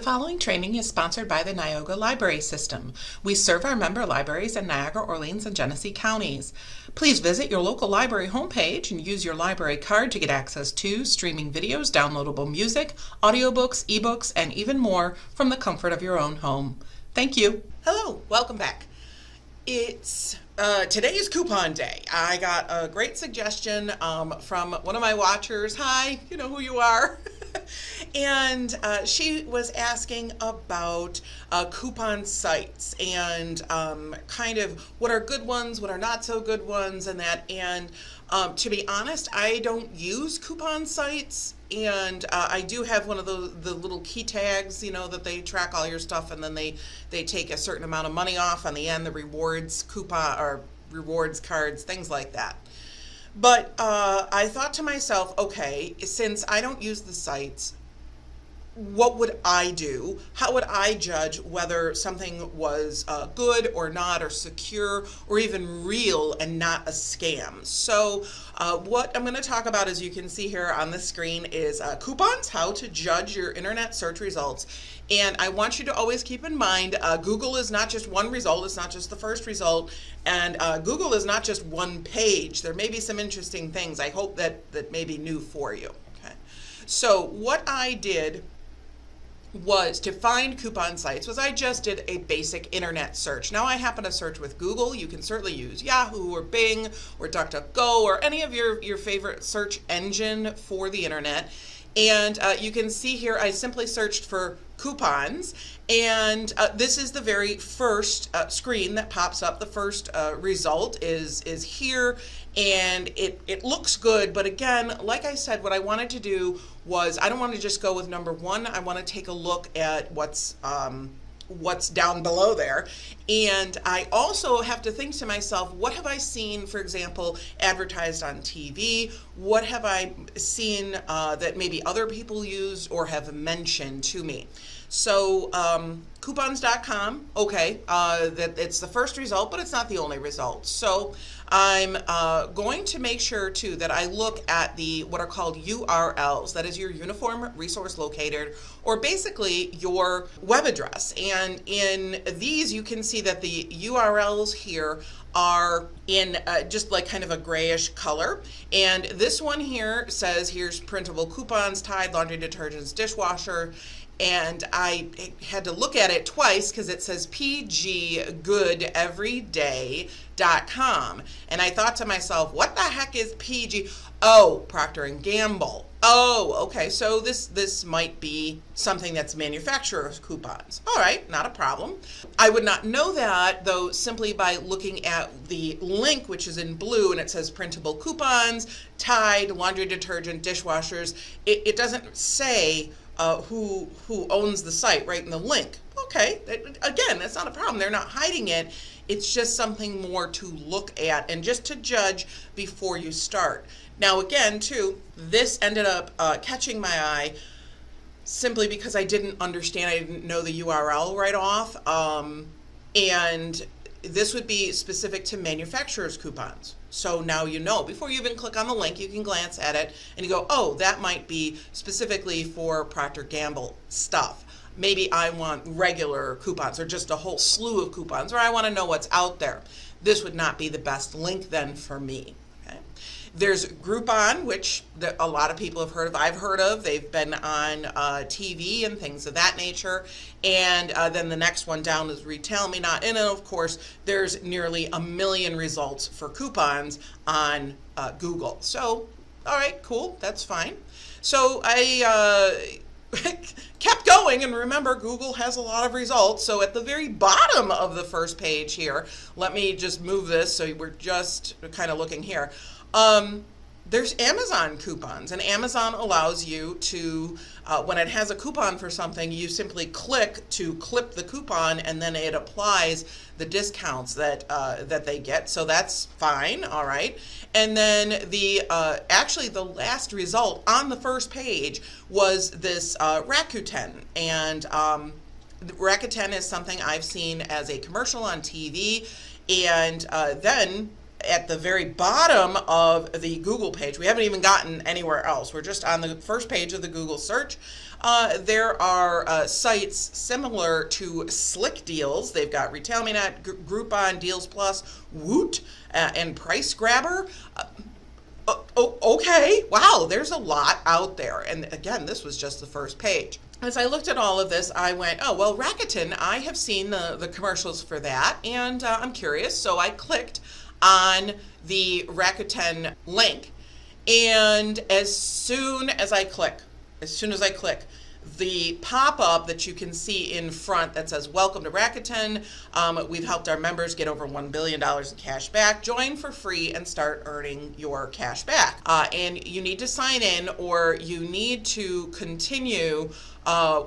following training is sponsored by the Niagara Library System. We serve our member libraries in Niagara, Orleans, and Genesee counties. Please visit your local library homepage and use your library card to get access to streaming videos, downloadable music, audiobooks, ebooks, and even more from the comfort of your own home. Thank you. Hello, welcome back. Today is coupon day. I got a great suggestion from one of my watchers. Hi, you know who you are. And she was asking about coupon sites and kind of what are good ones, what are not so good ones, and that. And to be honest, I don't use coupon sites, and I do have one of the little key tags, you know, that they track all your stuff, and then they take a certain amount of money off on the end, the rewards coupon or rewards cards, things like that. But I thought to myself, okay, since I don't use the sites, what would I do? How would I judge whether something was good or not, or secure, or even real and not a scam? So what I'm going to talk about, as you can see here on the screen, is coupons, how to judge your internet search results. And I want you to always keep in mind, Google is not just one result, it's not just the first result, and Google is not just one page. There may be some interesting things. I hope that may be new for you. Okay. So what I did was to find coupon sites was I just did a basic internet search. Now I happen to search with Google. You can certainly use Yahoo or Bing or DuckDuckGo or any of your favorite search engine for the internet. And you can see here I simply searched for coupons, and this is the very first screen that pops up. The first result is here, and it looks good, but again, like I said, what I wanted to do was I don't want to just go with number one. I want to take a look at what's down below there. And I also have to think to myself, what have I seen, for example, advertised on TV? What have I seen that maybe other people use or have mentioned to me? So coupons.com, okay, that it's the first result, but it's not the only result. So I'm going to make sure too that I look at what are called URLs, that is your Uniform Resource Locator, or basically your web address. And in these you can see that the URLs here are in just like kind of a grayish color. And this one here says here's printable coupons, Tide, laundry detergents, dishwasher. And I had to look at it twice because it says pggoodeveryday.com. And I thought to myself, what the heck is PG? Oh, Procter & Gamble. Oh, okay, so this might be something that's manufacturer's coupons. All right, not a problem. I would not know that, though, simply by looking at the link, which is in blue, and it says printable coupons, Tide, laundry detergent, dishwashers. It doesn't say who owns the site right in the link. Okay, again, that's not a problem. They're not hiding it. It's just something more to look at and just to judge before you start. Now again, too, this ended up catching my eye simply because I didn't understand, I didn't know the URL right off. And this would be specific to manufacturer's coupons. So now you know, before you even click on the link, you can glance at it and you go, oh, that might be specifically for Procter & Gamble stuff. Maybe I want regular coupons or just a whole slew of coupons, or I want to know what's out there. This would not be the best link then for me. Okay. There's Groupon, which a lot of people have heard of. I've heard of. They've been on TV and things of that nature. And then the next one down is Retail Me Not. And then, of course, there's nearly 1 million results for coupons on Google. So, all right, cool. That's fine. So I kept going, and remember, Google has a lot of results. So at the very bottom of the first page here, let me just move this so we're just kind of looking here. There's Amazon coupons, and Amazon allows you to, when it has a coupon for something, you simply click to clip the coupon, and then it applies the discounts that they get. So that's fine, all right. And then actually the last result on the first page was this Rakuten, and Rakuten is something I've seen as a commercial on TV, and then at the very bottom of the Google page, we haven't even gotten anywhere else. We're just on the first page of the Google search. There are sites similar to Slick Deals. They've got RetailMeNet, Groupon, Deals Plus, Woot, and Price Grabber. Okay, wow, there's a lot out there. And again, this was just the first page. As I looked at all of this, I went, oh, well, Rakuten, I have seen the commercials for that, and I'm curious. So I clicked on the Rakuten link. And as soon as I click, the pop-up that you can see in front that says, welcome to Rakuten. We've helped our members get over $1 billion in cash back. Join for free and start earning your cash back. And you need to sign in, or you need to continue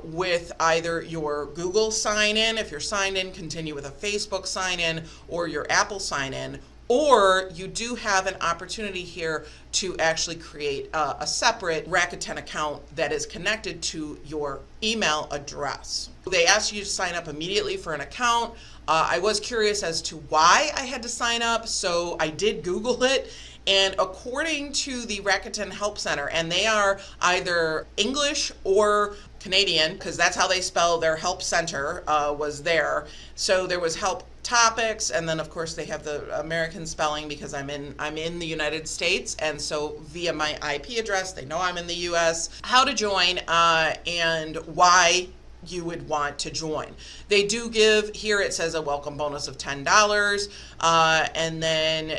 with either your Google sign-in. If you're signed in, continue with a Facebook sign-in or your Apple sign-in. Or you do have an opportunity here to actually create a separate Rakuten account that is connected to your email address. They ask you to sign up immediately for an account. I was curious as to why I had to sign up, so I did Google it. And according to the Rakuten Help Center, and they are either English or Canadian, because that's how they spell their help center, was there. So there was help topics, and then of course they have the American spelling because I'm in the United States, and so via my IP address they know I'm in the US. How to join and why you would want to join. They do give, here it says a welcome bonus of $10, and then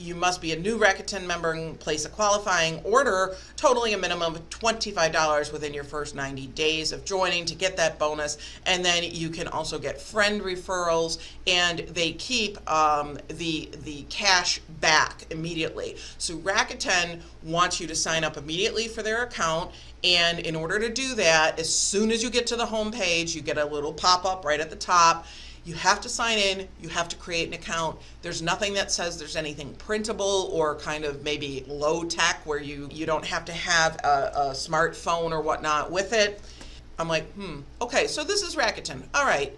you must be a new Rakuten member and place a qualifying order totaling a minimum of $25 within your first 90 days of joining to get that bonus. And then you can also get friend referrals, and they keep the cash back immediately. So Rakuten wants you to sign up immediately for their account. And in order to do that, as soon as you get to the home page, you get a little pop-up right at the top. You have to sign in, you have to create an account. There's nothing that says there's anything printable or kind of maybe low tech where you don't have to have a smartphone or whatnot with it. I'm like, okay, so this is Rakuten. All right,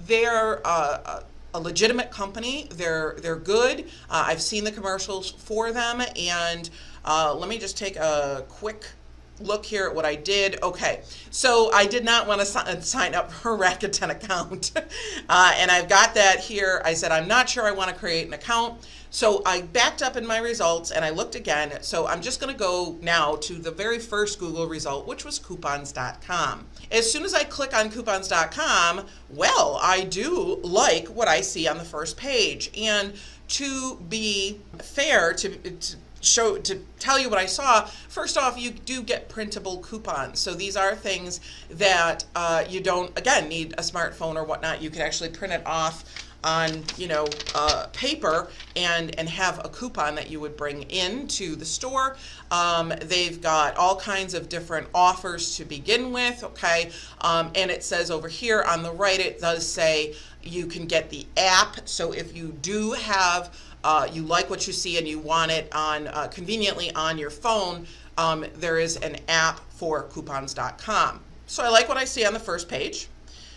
they're a legitimate company. They're good. I've seen the commercials for them, and let me just take a quick look here at what I did. Okay, so I did not want to sign up for a Rakuten account. And I've got that here. I said, I'm not sure I want to create an account. So I backed up in my results and I looked again. So I'm just going to go now to the very first Google result, which was coupons.com. As soon as I click on coupons.com, well, I do like what I see on the first page. And to be fair, to tell you what I saw, first off, you do get printable coupons. So these are things that you don't, again, need a smartphone or whatnot. You can actually print it off on, paper and have a coupon that you would bring into the store. They've got all kinds of different offers to begin with, okay? And it says over here on the right, it does say you can get the app. So if you do have you like what you see and you want it on conveniently on your phone, there is an app for coupons.com. So I like what I see on the first page.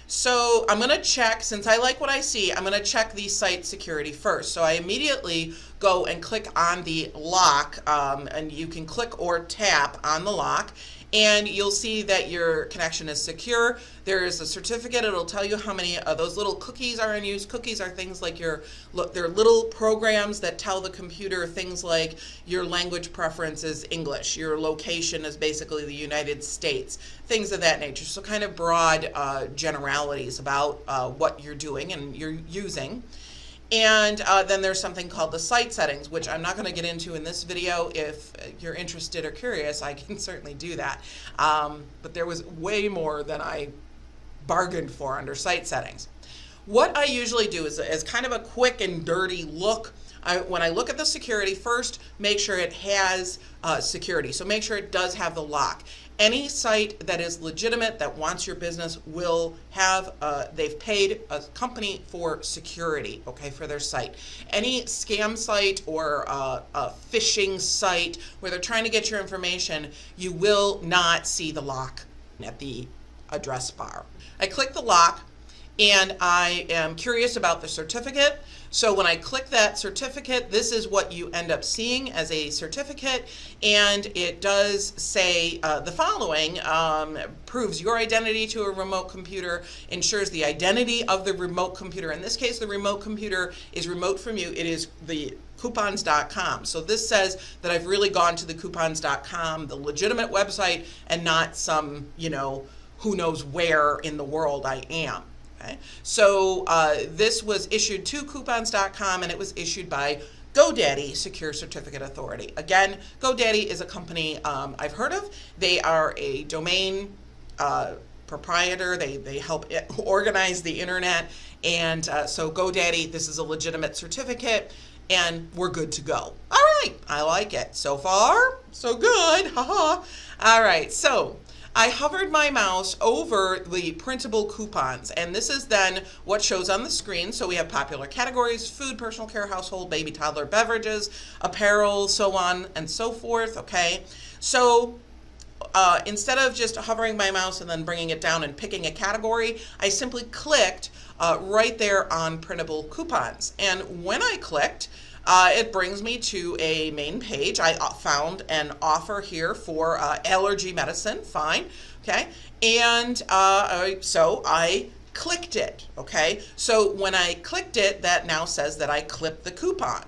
So I'm going to check, since I like what I see, I'm going to check the site security first. So I immediately go and click on the lock, and you can click or tap on the lock, and you'll see that your connection is secure. There is a certificate. It'll tell you how many of those little cookies are in use. Cookies are things like they're little programs that tell the computer things like your language preference is English, your location is basically the United States, things of that nature. So kind of broad generalities about what you're doing and you're using. And then there's something called the site settings, which I'm not going to get into in this video. If you're interested or curious, I can certainly do that. But there was way more than I bargained for under site settings. What I usually do is kind of a quick and dirty look. When I look at the security, first make sure it has security. So make sure it does have the lock. Any site that is legitimate, that wants your business, will have, they've paid a company for security, okay, for their site. Any scam site or a phishing site where they're trying to get your information, you will not see the lock at the address bar. I click the lock, and I am curious about the certificate. So when I click that certificate, this is what you end up seeing as a certificate, and it does say the following: proves your identity to a remote computer, ensures the identity of the remote computer. In this case, the remote computer is remote from you. It is the coupons.com. So this says that I've really gone to the coupons.com, the legitimate website, and not some, who knows where in the world I am. Okay. So this was issued to coupons.com, and it was issued by GoDaddy Secure Certificate Authority. Again, GoDaddy is a company I've heard of. They are a domain proprietor. They help organize the internet, and so GoDaddy, this is a legitimate certificate, and we're good to go. All right, I like it. So far, so good. Haha. All right, so I hovered my mouse over the printable coupons, and this is then what shows on the screen. So we have popular categories: food, personal care, household, baby, toddler, beverages, apparel, so on and so forth. Okay, so instead of just hovering my mouse and then bringing it down and picking a category, I simply clicked right there on printable coupons. And when I clicked, it brings me to a main page. I found an offer here for allergy medicine. Fine. Okay. And so I clicked it. Okay. So when I clicked it, that now says that I clipped the coupon.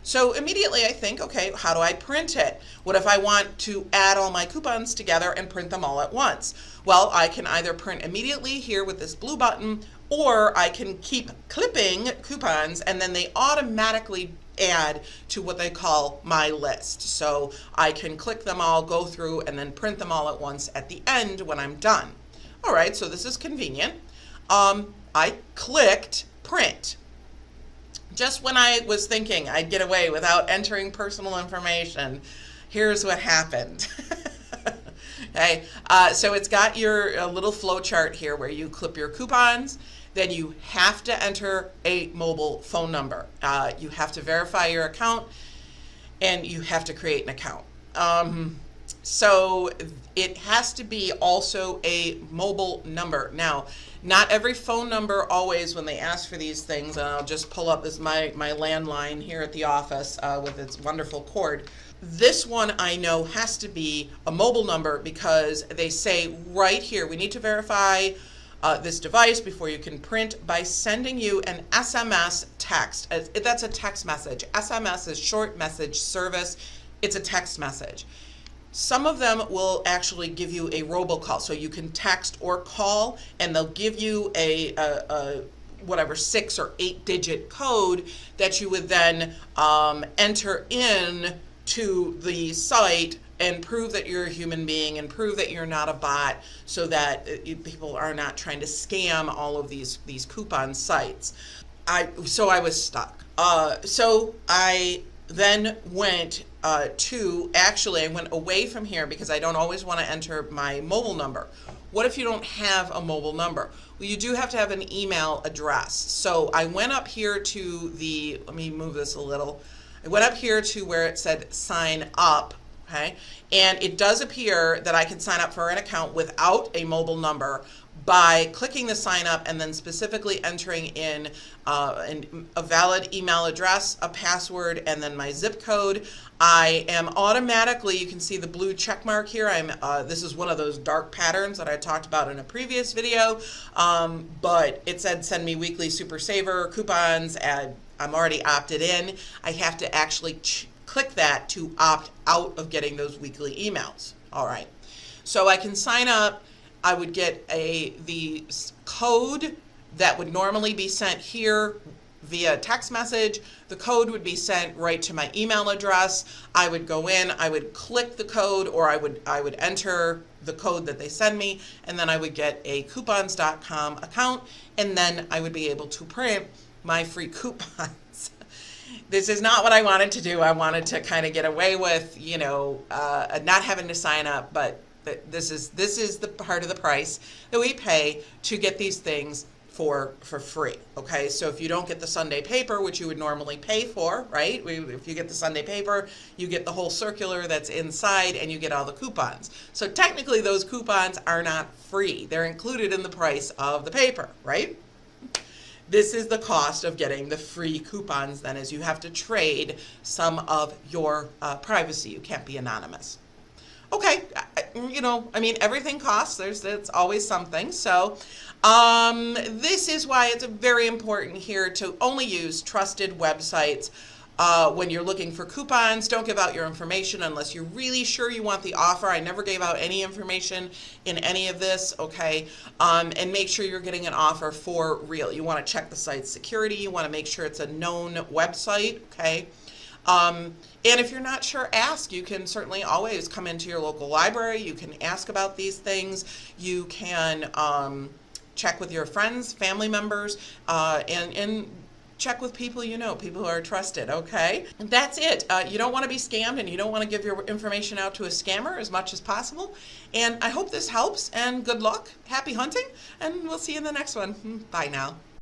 So immediately I think, okay, how do I print it? What if I want to add all my coupons together and print them all at once? Well, I can either print immediately here with this blue button, or I can keep clipping coupons, and then they automatically add to what they call my list. So I can click them all, go through, and then print them all at once at the end when I'm done. All right, so this is convenient. I clicked print. Just when I was thinking I'd get away without entering personal information, here's what happened. Okay, so it's got your little flow chart here where you clip your coupons. Then you have to enter a mobile phone number. You have to verify your account, and you have to create an account. So it has to be also a mobile number. Now, not every phone number always, when they ask for these things, and I'll just pull up this my landline here at the office with its wonderful cord. This one I know has to be a mobile number, because they say right here, we need to verify this device before you can print by sending you an SMS text. That's a text message. SMS is short message service. It's a text message. Some of them will actually give you a robocall, so you can text or call, and they'll give you a whatever 6 or 8 digit code that you would then enter in to the site and prove that you're a human being and prove that you're not a bot, so that people are not trying to scam all of these coupon sites. So I was stuck. So I then went I went away from here, because I don't always want to enter my mobile number. What if you don't have a mobile number? Well, you do have to have an email address. So I went up here to let me move this a little. I went up here to where it said sign up. Okay, and it does appear that I can sign up for an account without a mobile number by clicking the sign up and then specifically entering in a valid email address, a password, and then my zip code. I am automatically, you can see the blue check mark here. This is one of those dark patterns that I talked about in a previous video, but it said send me weekly super saver coupons, and I'm already opted in. I have to actually click that to opt out of getting those weekly emails. All right, so I can sign up. I would get the code that would normally be sent here via text message. The code would be sent right to my email address. I would go in, I would click the code, or I would enter the code that they send me, and then I would get a coupons.com account, and then I would be able to print my free coupons. This is not what I wanted to do. I wanted to kind of get away with, not having to sign up, but this is the part of the price that we pay to get these things for free. Okay, so if you don't get the Sunday paper, which you would normally pay for, right? If you get the Sunday paper, you get the whole circular that's inside, and you get all the coupons. So technically those coupons are not free. They're included in the price of the paper, right? This is the cost of getting the free coupons then, is you have to trade some of your privacy. You can't be anonymous. Okay, I mean, everything costs. It's always something. So this is why it's very important here to only use trusted websites when you're looking for coupons. Don't give out your information unless you're really sure you want the offer. I never gave out any information in any of this, okay? And make sure you're getting an offer for real. You want to check the site's security. You want to make sure it's a known website, okay? And if you're not sure, ask. You can certainly always come into your local library. You can ask about these things. You can check with your friends, family members, and check with people you know, people who are trusted, okay? And that's it. You don't want to be scammed, and you don't want to give your information out to a scammer as much as possible. And I hope this helps, and good luck, happy hunting, and we'll see you in the next one. Bye now.